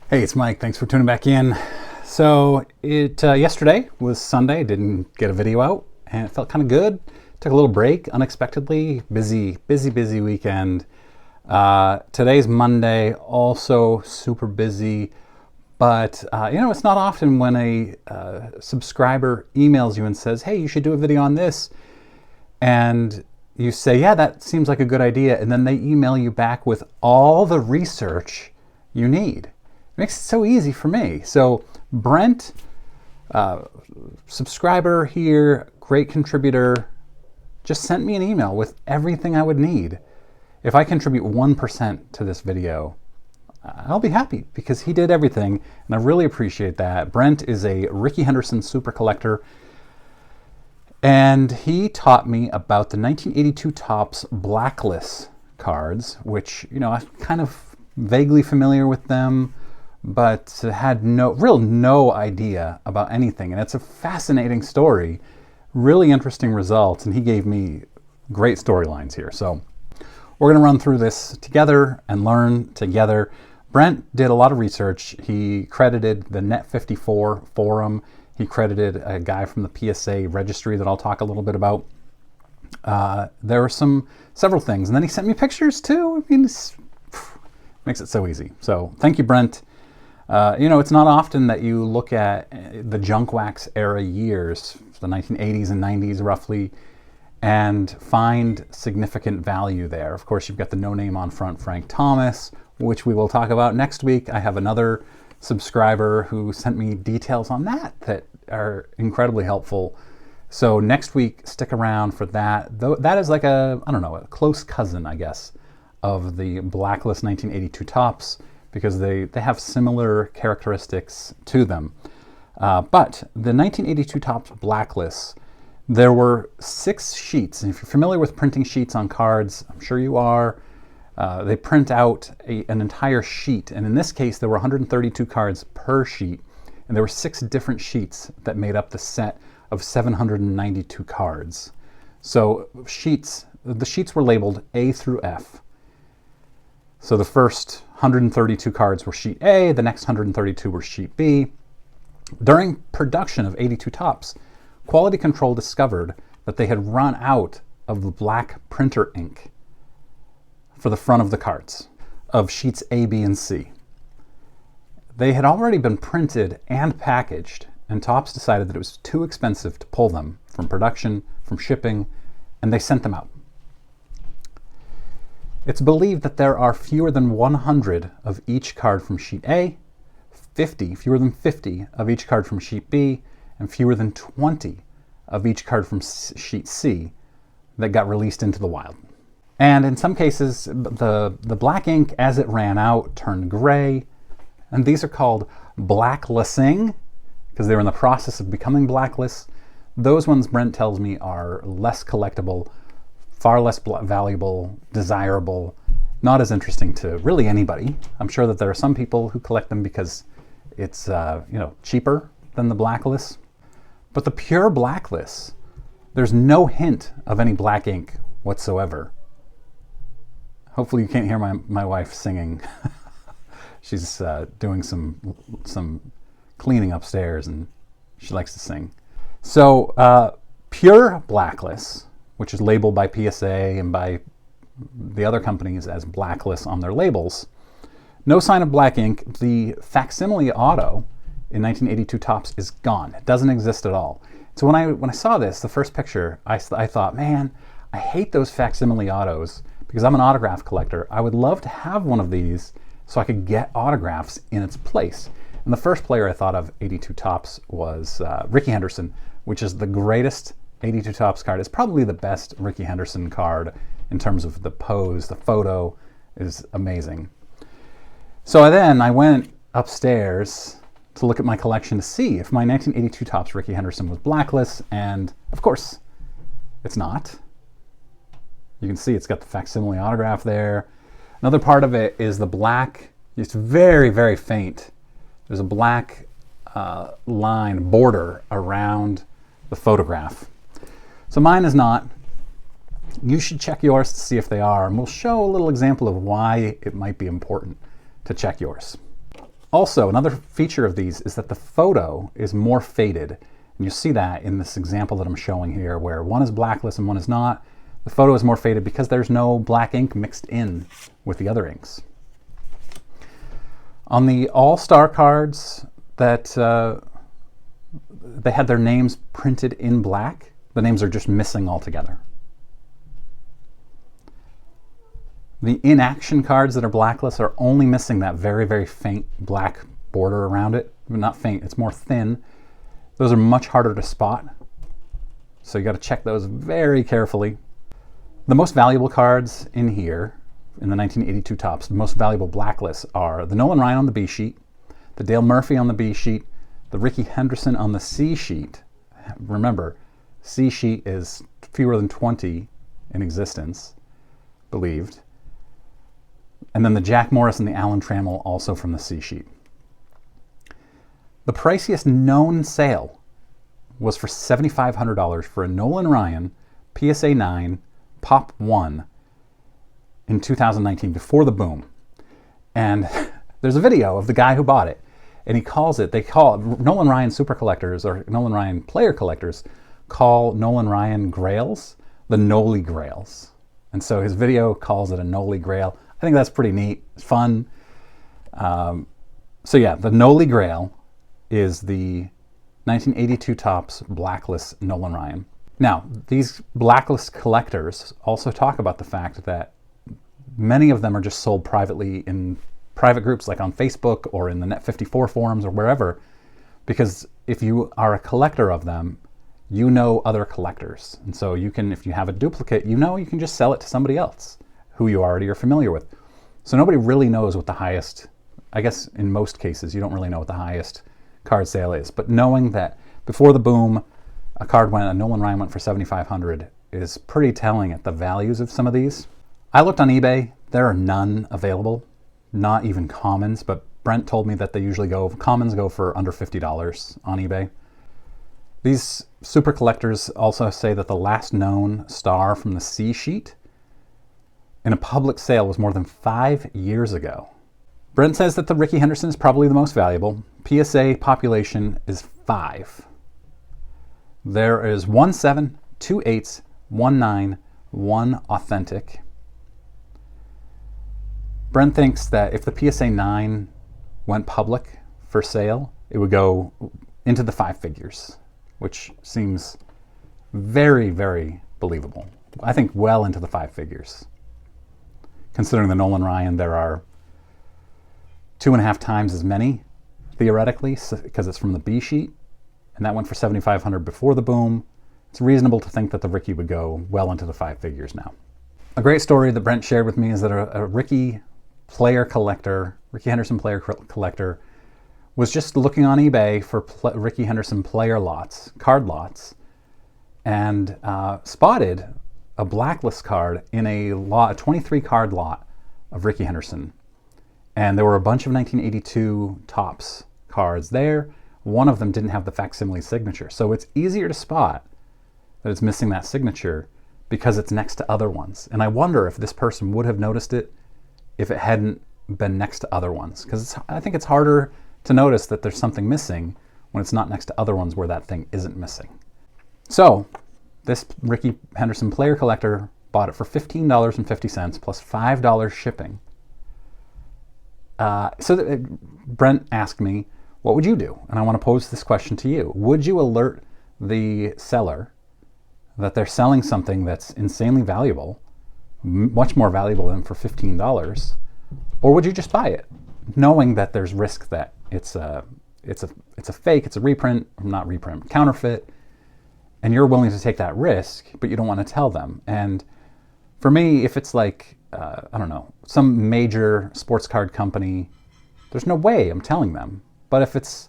Hey, it's Mike. Thanks for tuning back in. So yesterday was Sunday. Didn't get a video out, and it felt kind of good. Took a little break unexpectedly. Busy weekend. Today's Monday, also super busy. But it's not often when a subscriber emails you and says, "Hey, you should do a video on this," and you say, "Yeah, that seems like a good idea," and then they email you back with all the research you need. It makes it so easy for me. So Brent, subscriber here, great contributor, just sent me an email with everything I would need. If I contribute 1% to this video, I'll be happy because he did everything, and I really appreciate that. Brent is a Rickey Henderson super collector, and he taught me about the 1982 Topps Blacklist cards, which, I'm kind of vaguely familiar with them, but had no idea about anything. And it's a fascinating story, really interesting results, and he gave me great storylines here. So we're going to run through this together and learn together. Brent did a lot of research. He credited the Net54 forum. He credited a guy from the PSA registry that I'll talk a little bit about. There were several things, and then he sent me pictures too. I mean, makes it so easy. So thank you, Brent. It's not often that you look at the junk wax era years, the 1980s and 90s roughly, and find significant value there. Of course, you've got the no name on front, Frank Thomas, which we will talk about next week. I have another subscriber who sent me details on that are incredibly helpful. So next week, stick around for that. Though that is like a close cousin, I guess, of the Blacklist 1982 Topps, because they have similar characteristics to them. But the 1982 Topps Blacklist, there were 6 sheets. And if you're familiar with printing sheets on cards, I'm sure you are, they print out an entire sheet. And in this case, there were 132 cards per sheet. And there were 6 different sheets that made up the set of 792 cards. So the sheets were labeled A through F. So the first 132 cards were sheet A, the next 132 were sheet B. During production of 82 Topps, quality control discovered that they had run out of the black printer ink for the front of the cards of sheets A, B, and C. They had already been printed and packaged, and Topps decided that it was too expensive to pull them from production, from shipping, and they sent them out. It's believed that there are fewer than 100 of each card from sheet A, fewer than 50 of each card from sheet B, and fewer than 20 of each card from sheet C that got released into the wild. And in some cases, the black ink as it ran out turned gray, and these are called blacklisting because they're in the process of becoming blacklists. Those ones, Brent tells me, are less collectible, far less valuable, desirable, not as interesting to really anybody. I'm sure that there are some people who collect them because it's cheaper than the blacklist. But the pure blacklist, there's no hint of any black ink whatsoever. Hopefully you can't hear my wife singing. She's doing some cleaning upstairs, and she likes to sing. So pure blacklist, which is labeled by PSA and by the other companies as Blacklist on their labels. No sign of black ink. The facsimile auto in 1982 Topps is gone. It doesn't exist at all. So when I saw this, the first picture, I thought, man, I hate those facsimile autos because I'm an autograph collector. I would love to have one of these so I could get autographs in its place. And the first player I thought of 82 Topps was Rickey Henderson, which is the greatest 82 Topps card. It's probably the best Rickey Henderson card in terms of the pose. The photo is amazing. So I went upstairs to look at my collection to see if my 1982 Topps Rickey Henderson was blacklist, and of course, it's not. You can see it's got the facsimile autograph there. Another part of it is the black. It's very, very faint. There's a black line border around the photograph. So mine is not. You should check yours to see if they are, and we'll show a little example of why it might be important to check yours. Also, another feature of these is that the photo is more faded. And you see that in this example that I'm showing here, where one is Blacklist and one is not. The photo is more faded because there's no black ink mixed in with the other inks. On the All-Star cards that they had their names printed in black, the names are just missing altogether. The in-action cards that are Blacklist are only missing that very, very faint black border around it. Not faint, it's more thin. Those are much harder to spot, so you got to check those very carefully. The most valuable cards in here, in the 1982 Topps, the most valuable Blacklists are the Nolan Ryan on the B sheet, the Dale Murphy on the B sheet, the Rickey Henderson on the C sheet. Remember, C sheet is fewer than 20 in existence, believed. And then the Jack Morris and the Alan Trammell also from the C sheet. The priciest known sale was for $7,500 for a Nolan Ryan PSA 9 Pop 1 in 2019, before the boom. And there's a video of the guy who bought it, and he calls it, Nolan Ryan super collectors, or Nolan Ryan player collectors, call Nolan Ryan grails the Noli grails. And so his video calls it a Noli grail. I think that's pretty neat. It's fun. So yeah, the Noli grail is the 1982 Topps Blacklist Nolan Ryan. Now, these Blacklist collectors also talk about the fact that many of them are just sold privately in private groups, like on Facebook or in the Net54 forums or wherever, because if you are a collector of them, you know other collectors. And so you can, if you have a duplicate, you know you can just sell it to somebody else who you already are familiar with. So nobody really knows what the highest, I guess in most cases, you don't really know what the highest card sale is. But knowing that before the boom, a Nolan Ryan went for $7,500 is pretty telling at the values of some of these. I looked on eBay, there are none available, not even commons, but Brent told me that they usually commons go for under $50 on eBay. These super collectors also say that the last known star from the C sheet in a public sale was more than 5 years ago. Brent says that the Rickey Henderson is probably the most valuable. PSA population is 5. There is 1 7, 2 8s, 1 9, 1 authentic. Brent thinks that if the PSA 9 went public for sale, it would go into the 5 figures, which seems very, very believable. I think well into the 5 figures. Considering the Nolan Ryan, there are 2.5 times as many, theoretically, because it's from the B sheet, and that went for $7,500 before the boom. It's reasonable to think that the Rickey would go well into the 5 figures now. A great story that Brent shared with me is that a Rickey player collector, Rickey Henderson player collector, was just looking on eBay for Rickey Henderson player lots, card lots, and spotted a Blacklist card in a 23 card lot of Rickey Henderson. And there were a bunch of 1982 Topps cards there. One of them didn't have the facsimile signature. So it's easier to spot that it's missing that signature because it's next to other ones. And I wonder if this person would have noticed it if it hadn't been next to other ones. Because I think it's harder to notice that there's something missing when it's not next to other ones where that thing isn't missing. So this Rickey Henderson player collector bought it for $15.50 plus $5 shipping. Brent asked me, what would you do? And I want to pose this question to you. Would you alert the seller that they're selling something that's insanely valuable, much more valuable than for $15, or would you just buy it, knowing that there's risk that it's a fake, it's a reprint, not reprint, counterfeit, and you're willing to take that risk, but you don't want to tell them? And for me, if it's like, I don't know, some major sports card company, there's no way I'm telling them. But if it's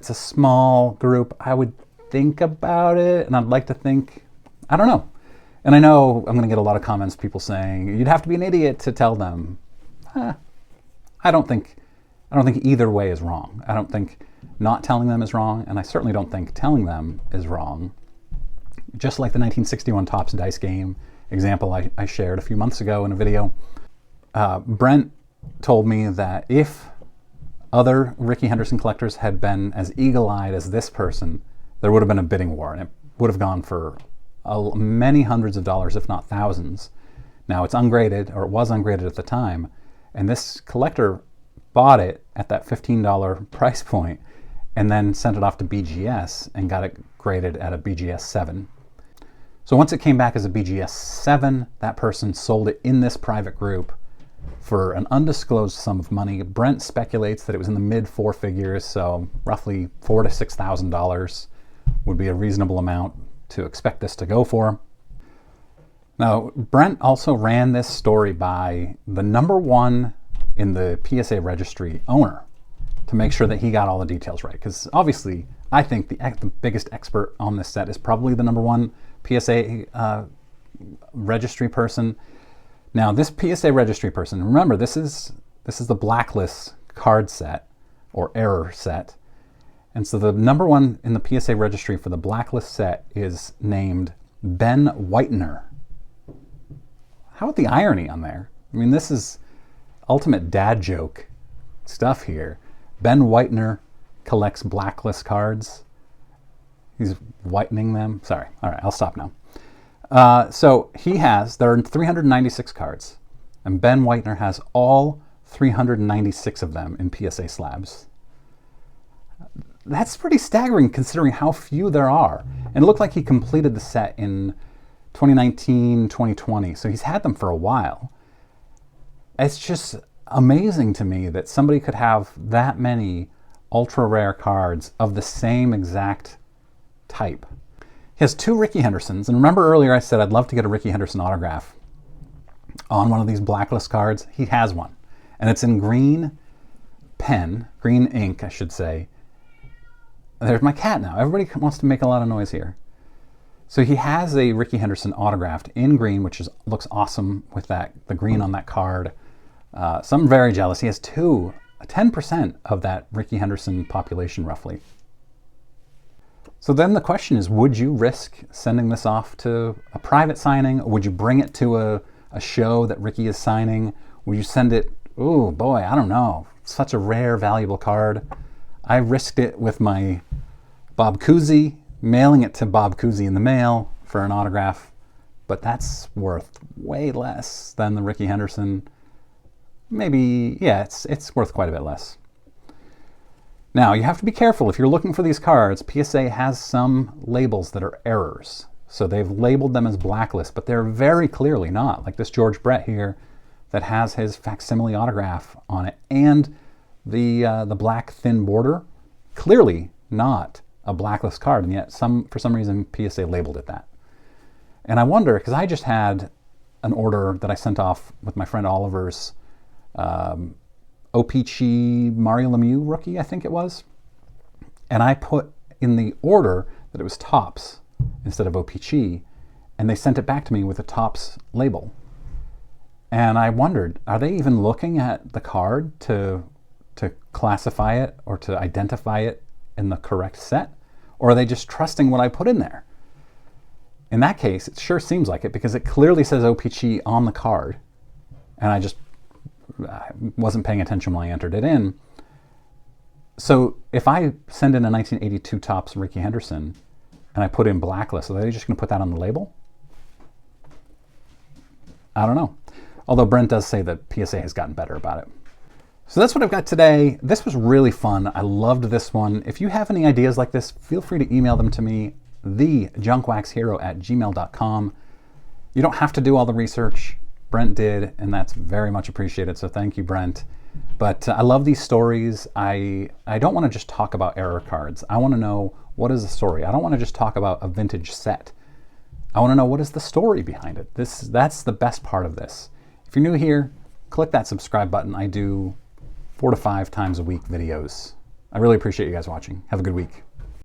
a small group, I would think about it, and I'd like to think, I don't know. And I know I'm going to get a lot of comments, people saying you'd have to be an idiot to tell them. I don't think either way is wrong. I don't think not telling them is wrong, and I certainly don't think telling them is wrong. Just like the 1961 Topps dice game example I shared a few months ago in a video, Brent told me that if other Rickey Henderson collectors had been as eagle-eyed as this person, there would have been a bidding war, and it would have gone for many hundreds of dollars, if not thousands. Now it's ungraded, or it was ungraded at the time, and this collector bought it at that $15 price point and then sent it off to BGS and got it graded at a BGS 7. So once it came back as a BGS 7, that person sold it in this private group for an undisclosed sum of money. Brent speculates that it was in the mid 4 figures, so roughly $4,000 to $6,000 would be a reasonable amount to expect this to go for. Now, Brent also ran this story by the #1 in the PSA registry owner to make sure that he got all the details right. Because obviously, I think the biggest expert on this set is probably the #1 PSA registry person. Now, this PSA registry person, remember, this is the Blacklist card set, or error set. And so the #1 in the PSA registry for the Blacklist set is named Ben Whitener. How about the irony on there? I mean, this is ultimate dad joke stuff here. Ben Whitener collects Blacklist cards. He's whitening them. Sorry. All right, I'll stop now. So there are 396 cards, and Ben Whitener has all 396 of them in PSA slabs. That's pretty staggering considering how few there are. And it looked like he completed the set in 2019, 2020, so he's had them for a while. It's just amazing to me that somebody could have that many ultra rare cards of the same exact type. He has 2 Rickey Hendersons, and remember earlier I said I'd love to get a Rickey Henderson autograph on one of these Blacklist cards. He has one, and it's in green ink, I should say. There's my cat now. Everybody wants to make a lot of noise here. So he has a Rickey Henderson autographed in green, which looks awesome with the green on that card. So I'm very jealous. He has 10% of that Rickey Henderson population, roughly. So then the question is, would you risk sending this off to a private signing? Or would you bring it to a show that Rickey is signing? Would you send it, oh boy, I don't know, such a rare, valuable card. I risked it with my Bob Cousy, mailing it to Bob Cousy in the mail for an autograph, but that's worth way less than the Rickey Henderson. Maybe, yeah, it's worth quite a bit less. Now, you have to be careful. If you're looking for these cards, PSA has some labels that are errors. So they've labeled them as Blacklist, but they're very clearly not. Like this George Brett here that has his facsimile autograph on it and the black thin border, clearly not a Blacklist card, and yet for some reason PSA labeled it that. And I wonder, because I just had an order that I sent off with my friend Oliver's OPC Mario Lemieux rookie, I think it was. And I put in the order that it was Topps instead of OPC, and they sent it back to me with a Topps label. And I wondered, are they even looking at the card to classify it or to identify it in the correct set? Or are they just trusting what I put in there? In that case, it sure seems like it, because it clearly says OPC on the card, and I wasn't paying attention when I entered it in. So if I send in a 1982 Topps Rickey Henderson and I put in Blacklist, are they just going to put that on the label? I don't know. Although Brent does say that PSA has gotten better about it. So that's what I've got today. This was really fun. I loved this one. If you have any ideas like this, feel free to email them to me, thejunkwashhero@gmail.com. You don't have to do all the research. Brent did, and that's very much appreciated, so thank you, Brent. But I love these stories. I don't want to just talk about error cards. I want to know, what is the story? I don't want to just talk about a vintage set. I want to know, what is the story behind it? That's the best part of this. If you're new here, click that subscribe button. I do 4 to 5 times a week videos. I really appreciate you guys watching. Have a good week.